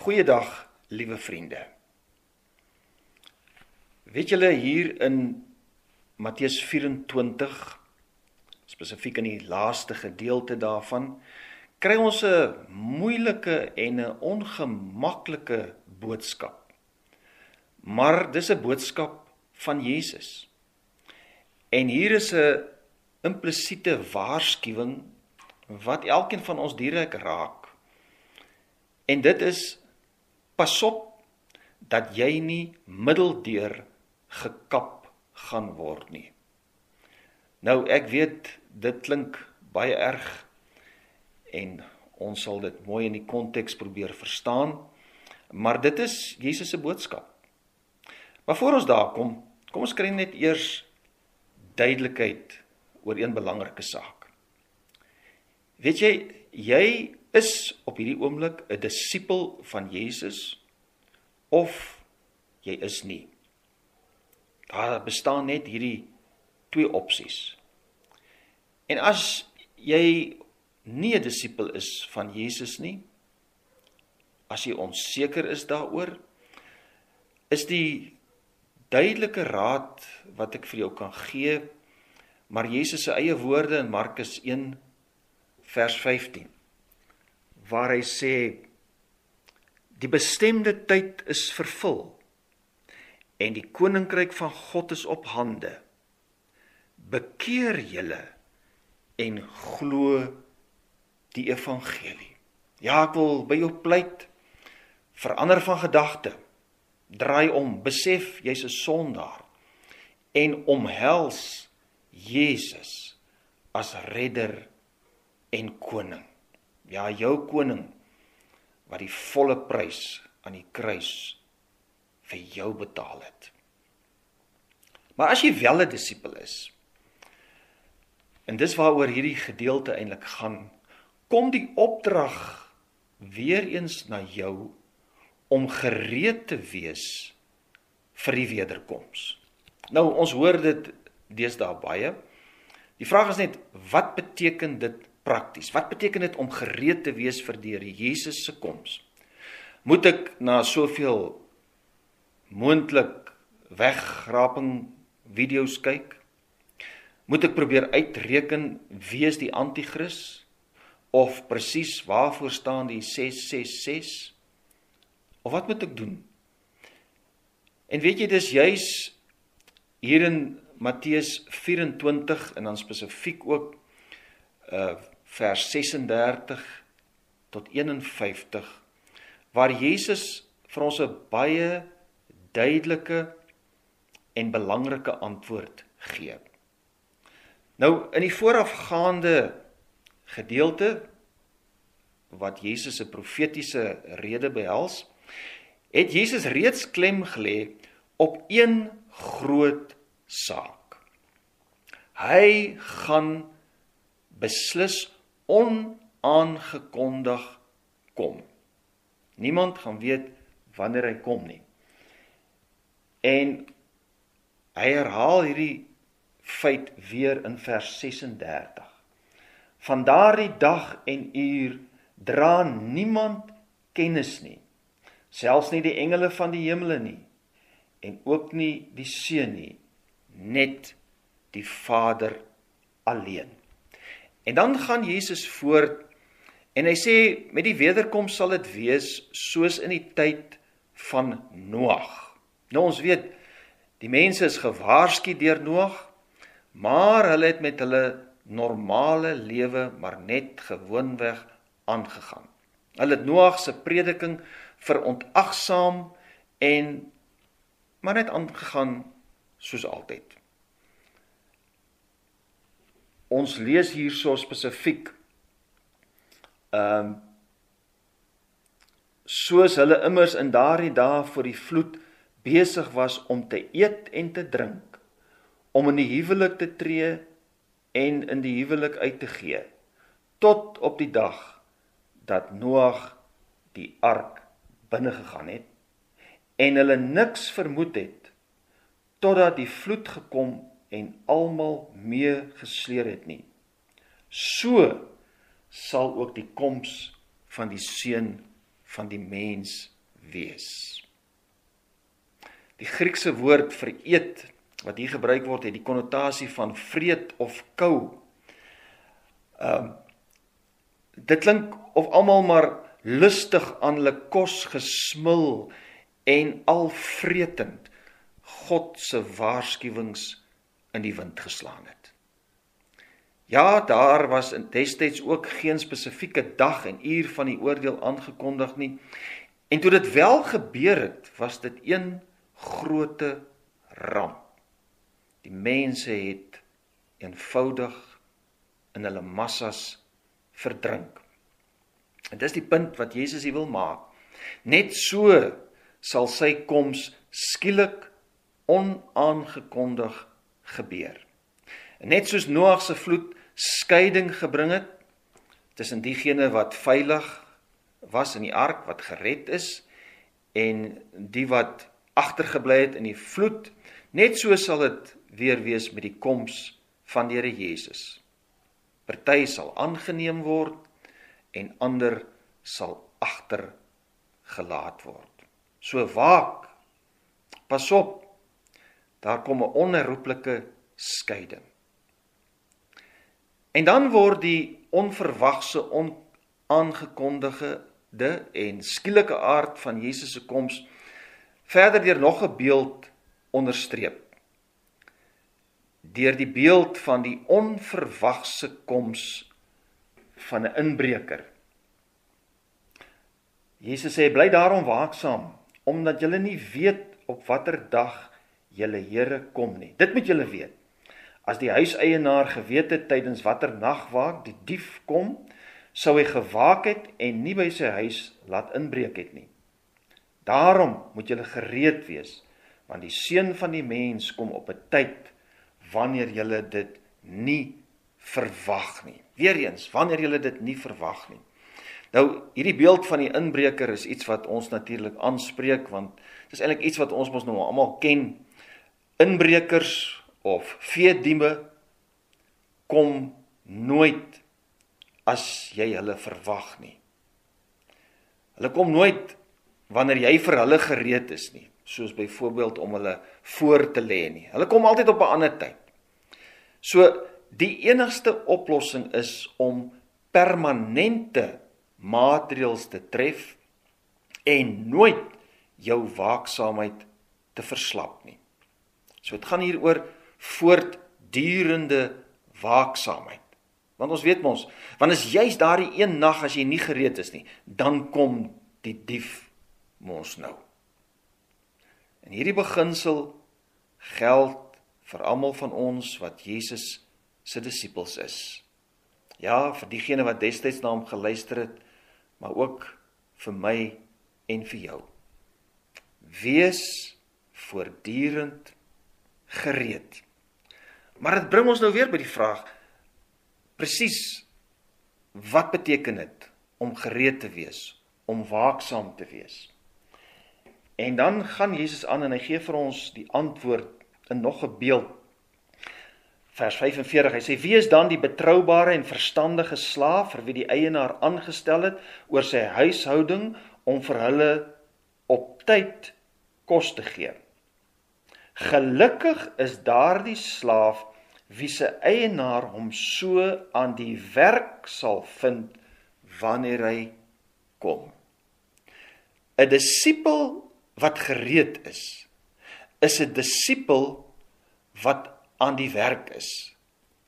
Goeiedag, liewe vriende. Weet julle, hier in Matteus 24, spesifiek in die laaste gedeelte daarvan, kry ons 'n moeilike en 'n ongemaklike boodskap. Maar dis 'n boodskap van Jesus. En hier is 'n implisiete waarskuwing wat elkeen van ons direk raak. En dit is: pas op dat jy nie middeldeur gekap gaan word nie. Nou, ek weet, dit klink baie erg en ons sal dit mooi in die konteks probeer verstaan, maar dit is Jesus se boodskap. Maar voor ons daar kom ons kry net eers duidelikheid oor een belangrike saak. Weet jy is op hierdie oomblik 'n disipel van Jesus, of jy is nie. Daar bestaan net hierdie twee opsies. En as jy nie 'n disipel is van Jesus nie, as jy onseker is daaroor, is die duidelike raad wat ek vir jou kan gee, maar Jesus se eie woorde in Markus 1 vers 15, waar hy sê: die bestemde tyd is vervul en die koninkryk van God is op hande. Bekeer julle en glo die evangelie. Ja, ek wil by jou pleit, verander van gedagte, draai om, besef jy's 'n sondaar en omhels Jesus as redder en koning. Ja, jou koning wat die volle prys aan die kruis vir jou betaal het. Maar as jy wel 'n disipel is, en dis waaroor hierdie gedeelte eintlik gaan, kom die opdrag weer eens na jou om gereed te wees vir die wederkoms. Nou, ons hoor dit deesdae baie. Die vraag is net, wat beteken dit prakties? Wat beteken dit om gereed te wees vir die Here Jesus se koms? Moet ek na soveel moontlik wegraping video's kyk? Moet ek probeer uitreken wie is die anti-kris? Of presies waarvoor staan die 666? Of wat moet ek doen? En weet jy, dis juis hier in Matteus 24 en dan spesifiek ook vers 36 tot 51, waar Jesus vir ons 'n baie duidelike en belangrike antwoord gee. Nou, in die voorafgaande gedeelte, wat Jesus se profetiese rede behels, het Jesus reeds klem gelê op een groot saak. Hy gaan beslis onaangekondig kom. Niemand gaan weet wanneer hy kom nie. En hy herhaal hierdie feit weer in vers 36. Van daardie dag en uur dra niemand kennis nie, selfs nie die engele van die hemele nie, en ook nie die Seun nie, net die Vader alleen. En dan gaan Jesus voort en hy sê, met die wederkoms sal dit wees soos in die tyd van Noag. Nou, ons weet, die mense is gewaarsku deur Noag, maar hulle het met hulle normale lewe maar net gewoonweg aangegaan. Hulle het Noag se prediking verontagsaam en maar net aangegaan soos altyd. Ons lees hier so spesifiek, soos hulle immers in daardie dae voor die vloed besig was om te eet en te drink, om in die huwelik te tree en in die huwelik uit te gee, tot op die dag dat Noag die ark binne gegaan het, en hulle niks vermoed het, totdat die vloed gekom en almal mee gesleer het nie. So sal ook die koms van die Seun van die mens wees. Die Griekse woord vir eet, wat hier gebruik word, het die konnotasie van vreet of kou. Dit klink of almal maar lustig aan hulle kos gesmil en alvretend God se waarskuwings in die wind geslaan het. Ja, daar was destyds ook geen spesifieke dag en uur van die oordeel aangekondig nie. En toe dit wel gebeur het, was dit een groote ramp. Die mense het eenvoudig in hulle massas verdrink. En dis die punt wat Jesus hier wil maak. Net so sal sy koms skielik onaangekondig gebeur. En net soos Noag se vloed skeiding gebring het tussen diegene wat veilig was in die ark, wat gered is, en die wat agtergebly het in die vloed, net so sal dit weer wees met die koms van die Here Jesus. Party sal aangeneem word en ander sal agtergelaat word. So waak, pas op, daar kom 'n onherroepelike skeiding. En dan word die onverwagse, onaangekondigde en skielike aard van Jesus se koms verder deur nog 'n beeld onderstreep. Deur die beeld van die onverwagse koms van 'n inbreker. Jesus sê, bly daarom waaksaam, omdat julle nie weet op watter dag julle Here kom nie. Dit moet julle weet. As die huiseienaar geweet het tydens watter nagwaak die dief kom, sou hy gewaak het en nie by sy huis laat inbreek het nie. Daarom moet julle gereed wees, want die Seun van die mens kom op 'n tyd wanneer julle dit nie verwag nie. Weereens, wanneer julle dit nie verwag nie. Nou, hierdie beeld van die inbreker is iets wat ons natuurlik aanspreek, want dit is eintlik iets wat ons mos nou almal ken. Inbrekers of veedieme kom nooit as jy hulle verwag nie. Hulle kom nooit wanneer jy vir hulle gereed is nie, soos byvoorbeeld om hulle voor te lê nie. Hulle kom altyd op 'n ander tyd. So, die enigste oplossing is om permanente maatreëls te tref en nooit jou waaksaamheid te verslap nie. So dit gaan hier oor voortdurende waaksaamheid. Want ons weet mos, want is juist daardie een nag as jy nie gereed is nie, dan kom die dief mos nou. En hierdie beginsel geld vir almal van ons wat Jesus se disippels is. Ja, vir diegene wat destyds na hom geluister het, maar ook vir my en vir jou. Wees voortdurend gereed. Maar dit bring ons nou weer by die vraag, presies, wat beteken dit om gereed te wees, om waaksaam te wees? En dan gaan Jesus aan en hy gee vir ons die antwoord in nog 'n beeld. Vers 45, hy sê, wie is dan die betroubare en verstandige slaaf vir wie die eienaar aangestel het oor sy huishouding om vir hulle op tyd kos te gee? Gelukkig is daardie slaaf wie se eienaar hom so aan die werk sal vind wanneer hy kom. 'n Disipel wat gereed is 'n disipel wat aan die werk is.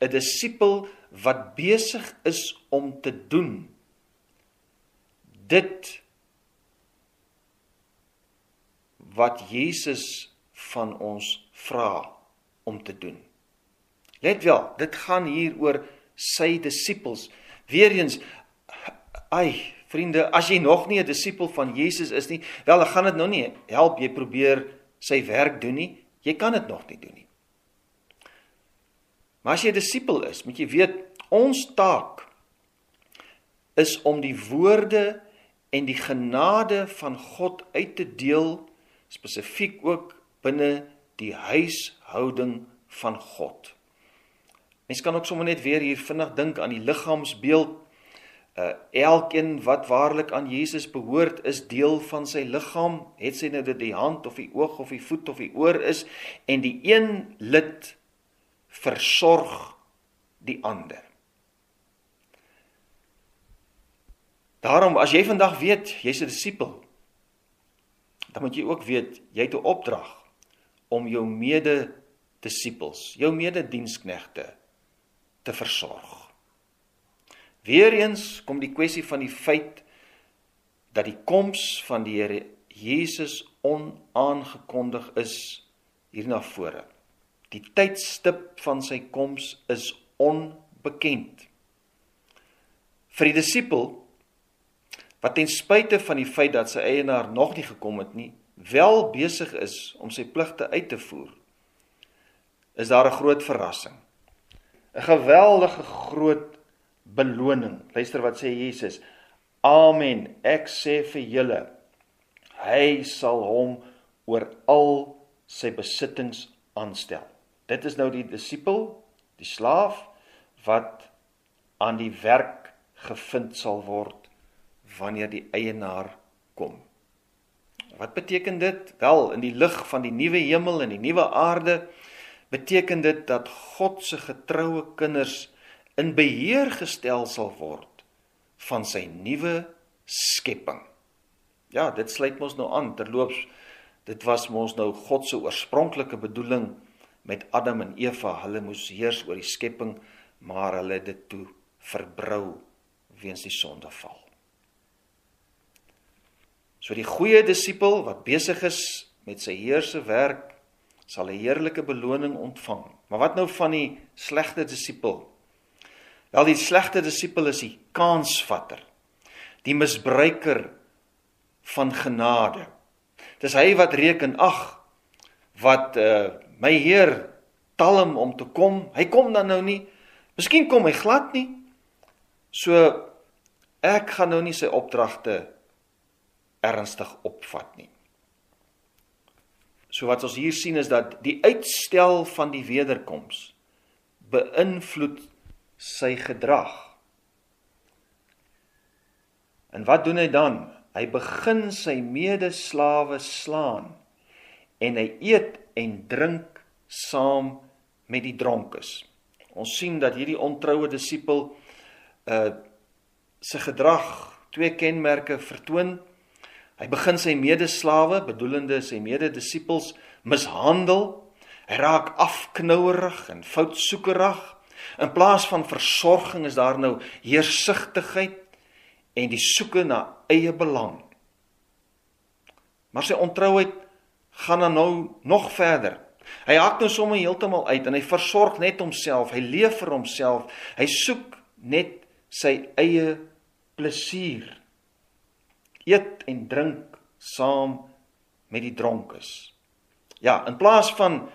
'n Disipel wat besig is om te doen dit wat Jesus van ons vra om te doen. Let wel, dit gaan hier oor sy disippels. Weereens, vriende, as jy nog nie 'n disipel van Jesus is nie, wel, dan gaan dit nou nie help, jy probeer sy werk doen nie, jy kan dit nog nie doen nie. Maar as jy 'n disipel is, moet jy weet, ons taak is om die woorde en die genade van God uit te deel, spesifiek ook binne die huishouding van God. Mens kan ook sommer net weer hier vinnig dink aan die liggaamsbeeld. Elkeen wat waarlik aan Jesus behoort, is deel van sy liggaam, het sy nou dit die hand of die oog of die voet of die oor is, en die een lid versorg die ander. Daarom, as jy vandag weet, jy's 'n disipel, dan moet jy ook weet, jy het 'n opdrag om jou mede-disipels, jou mede-diensknegte te versorg. Weereens kom die kwessie van die feit dat die koms van die Here Jesus onaangekondig is hier na vore. Die tydstip van sy koms is onbekend. Vir die disipel, wat ten spyte van die feit dat sy eienaar nog nie gekom het nie, wel besig is om sy pligte uit te voer, is daar 'n groot verrassing. 'n geweldige groot beloning. Luister wat sê Jesus. Amen, ek sê vir julle, hy sal hom oor al sy besittings aanstel. Dit is nou die disipel, die slaaf, wat aan die werk gevind sal word wanneer die eienaar kom. Wat beteken dit? Wel, in die lig van die nuwe hemel en die nuwe aarde, beteken dit dat God se getroue kinders in beheer gestel sal word van sy nuwe skepping. Ja, dit sluit ons nou aan, terloops, dit was ons nou God se oorspronklike bedoeling met Adam en Eva, hulle moes heers oor die skepping, maar hulle het dit toe verbrou weens die sondeval. So die goeie disipel wat besig is met sy heerse werk, sal 'n heerlike beloning ontvang. Maar wat nou van die slegte disipel? Wel, die slegte disipel is die kansvatter, die misbruiker van genade. Dis hy wat reken, ag, wat my Heer talm om te kom, hy kom dan nou nie, miskien kom hy glad nie, so ek gaan nou nie sy opdragte ernstig opvat nie. So wat ons hier sien is dat die uitstel van die wederkoms beïnvloed sy gedrag. En wat doen hy dan? Hy begin sy medeslawe slaan en hy eet en drink saam met die dronkes. Ons sien dat hierdie ontroue disipel sy gedrag 2 kenmerke vertoon. Hy begin sy medeslawe, bedoelende sy mededisipels, mishandel. Hy raak afknouerig en foutsoekerig. In plaas van versorging is daar nou heersigtigheid en die soeke na eie belang. Maar sy ontrouheid gaan dan nou nog verder. Hy haak nou sommer heeltemal uit en hy versorg net homself, hy leef vir homself, hy soek net sy eie plesier. Eet en drink saam met die dronkes. Ja, in plaas van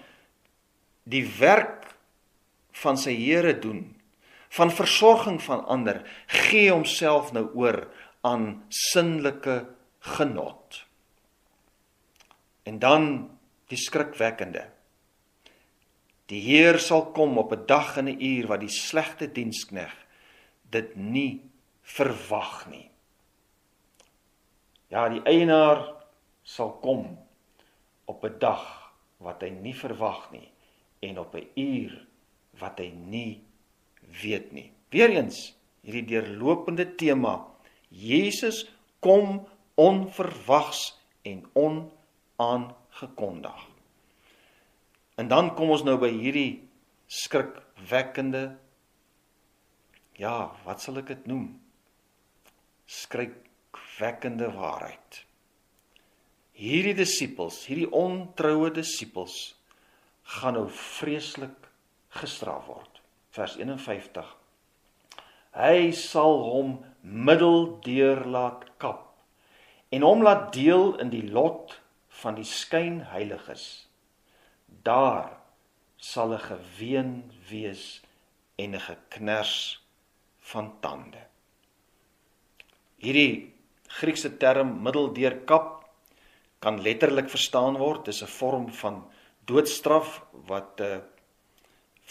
die werk van sy Here doen, van versorging van ander, gee homself nou oor aan sinnelike genot. En dan die skrikwekkende. Die Heer sal kom op 'n dag en 'n uur wat die slegte dienskneg dit nie verwag nie. Ja, die eienaar sal kom op 'n dag wat hy nie verwag nie en op 'n uur wat hy nie weet nie. Weereens, hierdie deurlopende tema, Jesus kom onverwags en onaangekondig. En dan kom ons nou by hierdie skrikwekkende, ja, wat sal ek dit noem? Skrikwekkende waarheid. Hierdie disipels, hierdie ontroue disipels, gaan nou vreeslik gestraf word. Vers 51. Hy sal hom middeldeur laat kap en hom laat deel in die lot van die skynheiliges. Daar sal 'n geween wees en 'n geknars van tande. Hierdie Griekse term middeldeur kap kan letterlik verstaan word. Dis 'n vorm van doodstraf wat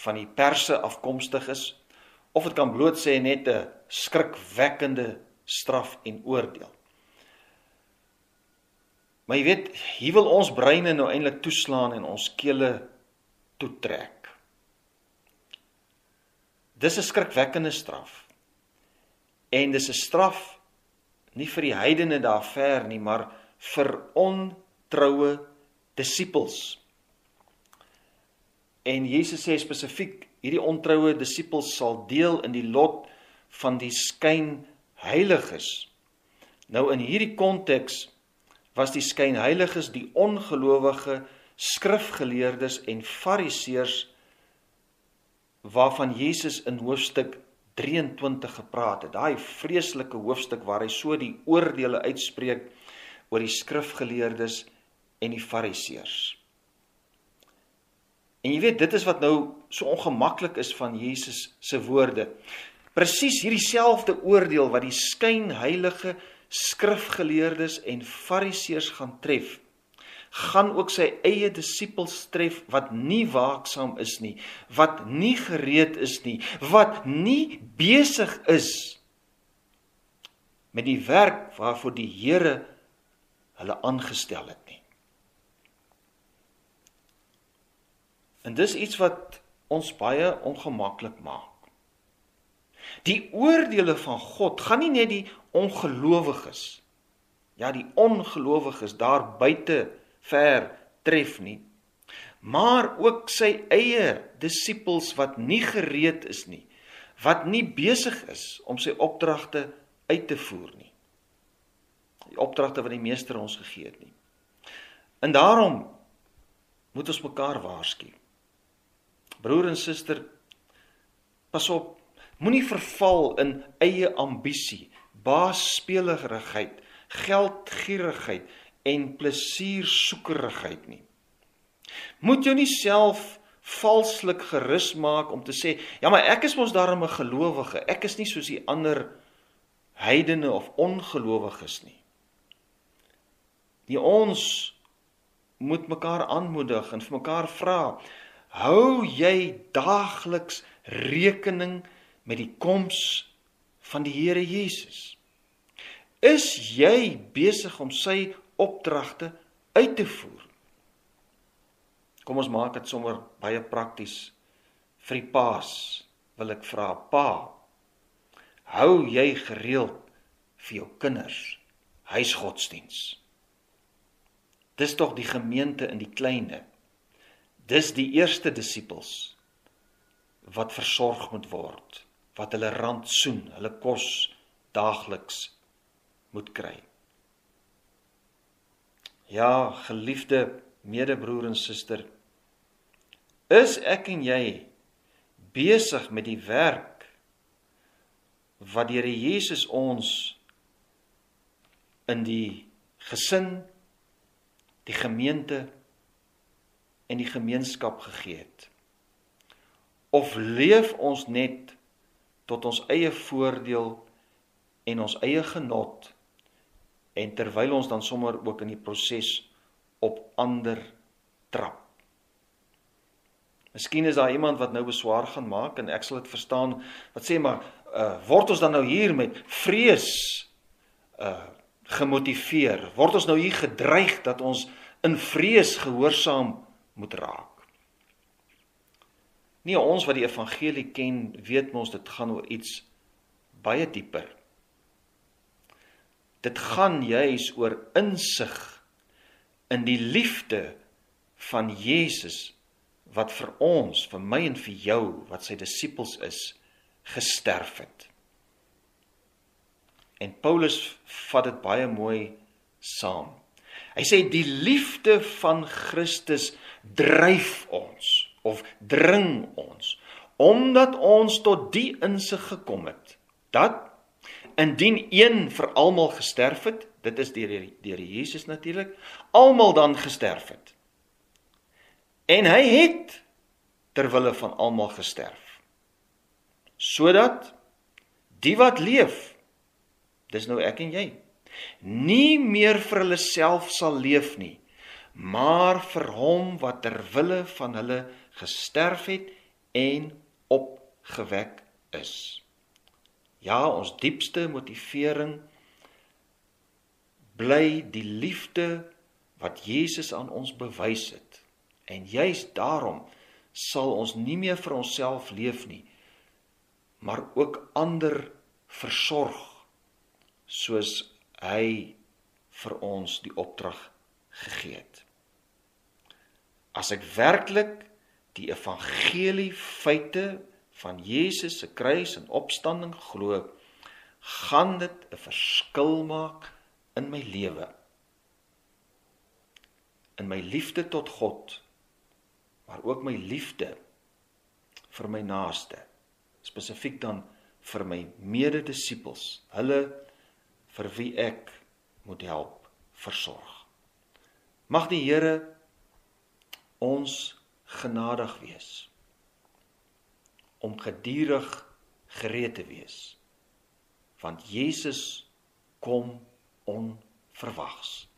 van die Perse afkomstig is, of dit kan bloot sê net 'n skrikwekkende straf en oordeel. Maar jy weet, hier wil ons breine nou eintlik toeslaan en ons kele toetrek. Dis 'n skrikwekkende straf. En dis 'n straf nie vir die heidene daar ver nie, maar vir ontroue disippels. En Jesus sê spesifiek, hierdie ontroue disippels sal deel in die lot van die skynheiliges. Nou in hierdie konteks was die skynheiliges die ongelowige skrifgeleerdes en fariseërs waarvan Jesus in hoofstuk 23 gepraat het. Daai vreeslike hoofstuk waar hy so die oordeele uitspreek oor die skrifgeleerdes en die fariseërs. En jy weet, dit is wat nou so ongemaklik is van Jesus se woorde. Presies hierdie selfde oordeel wat die skynheilige skrifgeleerdes en fariseërs gaan tref, gaan ook sy eie disippels tref wat nie waaksaam is nie, wat nie gereed is nie, wat nie besig is met die werk waarvoor die Here hulle aangestel het nie. En dis iets wat ons baie ongemaklik maak. Die oordeele van God gaan nie net die ongelowiges, ja die ongelowiges daar buite ver tref nie, maar ook sy eie disippels wat nie gereed is nie, wat nie besig is om sy opdragte uit te voer nie. Die opdragte wat die Meester ons gegee het nie. En daarom moet ons mekaar waarsku. Broer en suster, pas op, moenie verval in eie ambisie, baasspelerigheid, geldgierigheid en plesiersoekerigheid nie. Moet jou nie self valslik gerus maak om te sê, ja maar ek is mos daarom 'n gelowige, ek is nie soos die ander heidene of ongelowiges nie. Ons moet mekaar aanmoedig en vir mekaar vra, hou jy daagliks rekening met die koms van die Here Jesus? Is jy besig om sy opdragte uit te voer? Kom ons maak dit sommer baie prakties. Vir die paas wil ek vra, pa, hou jy gereeld vir jou kinders huisgodsdiens? Dis tog die gemeente in die kleine. Dis die eerste disippels wat versorg moet word, wat hulle rantsoen, hulle kos daagliks moet kry. Ja, geliefde medebroer en suster, is ek en jy besig met die werk wat die Here Jesus ons in die gesin, die gemeente en die gemeenskap gegee het? Of leef ons net tot ons eie voordeel en ons eie genot, en terwyl ons dan sommer ook in die proses op ander trap? Miskien is daar iemand wat nou beswaar gaan maak, en ek sal dit verstaan, wat sê maar, word ons dan nou hier met vrees gemotiveer? Word ons nou hier gedreig dat ons in vrees gehoorsaam moet raak? Nee, ons wat die evangelie ken, weet mos dit gaan oor iets baie dieper. Dit gaan juis oor insig in die liefde van Jesus wat vir ons, vir my en vir jou, wat sy disippels is, gesterf het. En Paulus vat dit baie mooi saam. Hy sê die liefde van Christus dryf ons, of dring ons, omdat ons tot die insig gekom het, dat indien een vir almal gesterf het, dit is deur Jesus natuurlik, almal dan gesterf het. En hy het terwille van almal gesterf, sodat die wat leef, dis nou ek en jy, nie meer vir hulle self sal leef nie, maar vir hom wat terwille van hulle gesterf het en opgewek is. Ja, ons diepste motivering bly die liefde wat Jesus aan ons bewys het. En juist daarom sal ons nie meer vir onsself leef nie, maar ook ander versorg, soos hy vir ons die opdrag gegee het. As ek werklik die evangelie feite van Jesus se kruis en opstanding glo, gaan dit 'n verskil maak in my lewe, in my liefde tot God, maar ook my liefde vir my naaste, spesifiek dan vir my mededisippels, hulle vir wie ek moet help versorg. Mag die Here ons genadig wees om gedurig gereed te wees, want Jesus kom onverwags.